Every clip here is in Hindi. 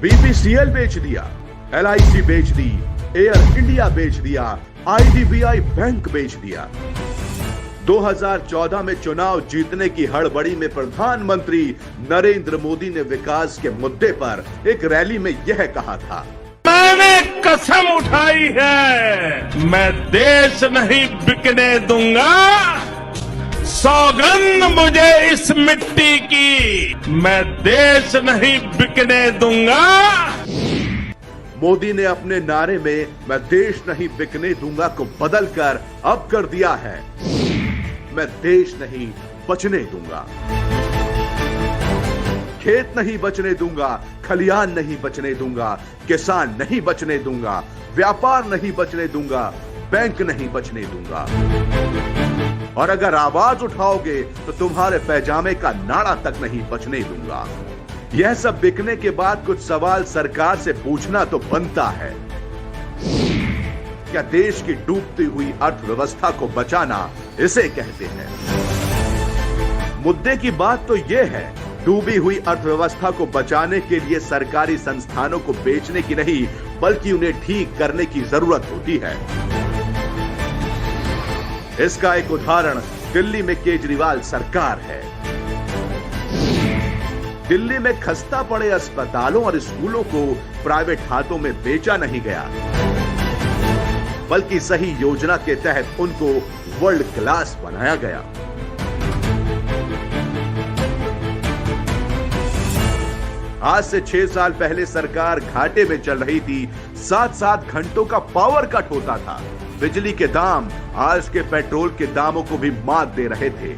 बीपीसीएल बेच दिया, एलआईसी बेच दी, एयर इंडिया बेच दिया, आईडीबीआई बैंक बेच दिया। 2014 में चुनाव जीतने की हड़बड़ी में प्रधानमंत्री नरेंद्र मोदी ने विकास के मुद्दे पर एक रैली में यह कहा था, मैंने कसम उठाई है, मैं देश नहीं बिकने दूंगा। सौगंध मुझे इस मिट्टी की, मैं देश नहीं बिकने दूंगा। मोदी ने अपने नारे में मैं देश नहीं बिकने दूंगा को बदलकर अब कर दिया है, मैं देश नहीं बचने दूंगा। खेत नहीं बचने दूंगा, खलियान नहीं बचने दूंगा, किसान नहीं बचने दूंगा, व्यापार नहीं बचने दूंगा, बैंक नहीं बचने दूंगा। और अगर आवाज उठाओगे तो तुम्हारे पैजामे का नाड़ा तक नहीं बचने दूंगा। यह सब बिकने के बाद कुछ सवाल सरकार से पूछना तो बनता है। क्या देश की डूबती हुई अर्थव्यवस्था को बचाना इसे कहते हैं? मुद्दे की बात तो यह है, डूबी हुई अर्थव्यवस्था को बचाने के लिए सरकारी संस्थानों को बेचने की नहीं, बल्कि उन्हें ठीक करने की जरूरत होती है। इसका एक उदाहरण दिल्ली में केजरीवाल सरकार है। दिल्ली में खस्ता पड़े अस्पतालों और स्कूलों को प्राइवेट हाथों में बेचा नहीं गया, बल्कि सही योजना के तहत उनको वर्ल्ड क्लास बनाया गया। आज से 6 साल पहले सरकार घाटे में चल रही थी। 7-7 घंटों का पावर कट होता था। बिजली के दाम आज के पेट्रोल के दामों को भी मात दे रहे थे।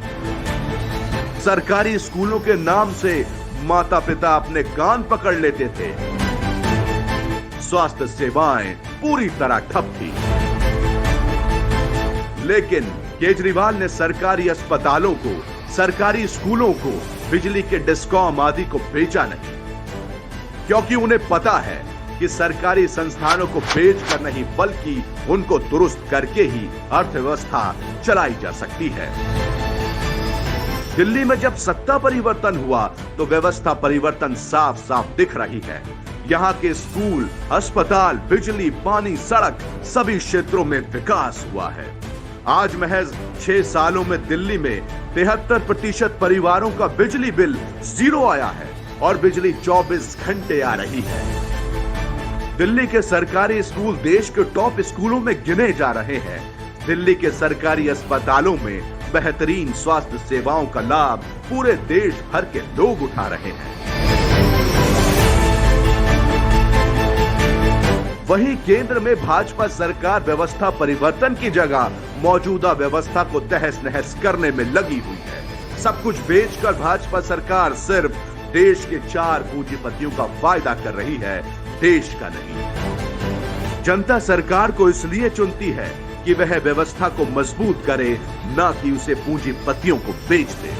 सरकारी स्कूलों के नाम से माता पिता अपने कान पकड़ लेते थे। स्वास्थ्य सेवाएं पूरी तरह ठप थी। लेकिन केजरीवाल ने सरकारी अस्पतालों को, सरकारी स्कूलों को, बिजली के डिस्कॉम आदि को बेचा नहीं, क्योंकि उन्हें पता है कि सरकारी संस्थानों को बेचकर नहीं, बल्कि उनको दुरुस्त करके ही अर्थव्यवस्था चलाई जा सकती है। दिल्ली में जब सत्ता परिवर्तन हुआ तो व्यवस्था परिवर्तन साफ साफ दिख रही है। यहाँ के स्कूल, अस्पताल, बिजली, पानी, सड़क, सभी क्षेत्रों में विकास हुआ है। आज महज 6 सालों में दिल्ली में 73% परिवारों का बिजली बिल 0 आया है और बिजली 24 घंटे आ रही है। दिल्ली के सरकारी स्कूल देश के टॉप स्कूलों में गिने जा रहे हैं। दिल्ली के सरकारी अस्पतालों में बेहतरीन स्वास्थ्य सेवाओं का लाभ पूरे देश भर के लोग उठा रहे हैं। वहीं केंद्र में भाजपा सरकार व्यवस्था परिवर्तन की जगह मौजूदा व्यवस्था को तहस नहस करने में लगी हुई है। सब कुछ बेचकर भाजपा सरकार सिर्फ देश के 4 पूंजीपतियों का फायदा कर रही है, देश का नहीं। जनता सरकार को इसलिए चुनती है कि वह व्यवस्था को मजबूत करे, ना कि उसे पूंजीपतियों को बेच दे।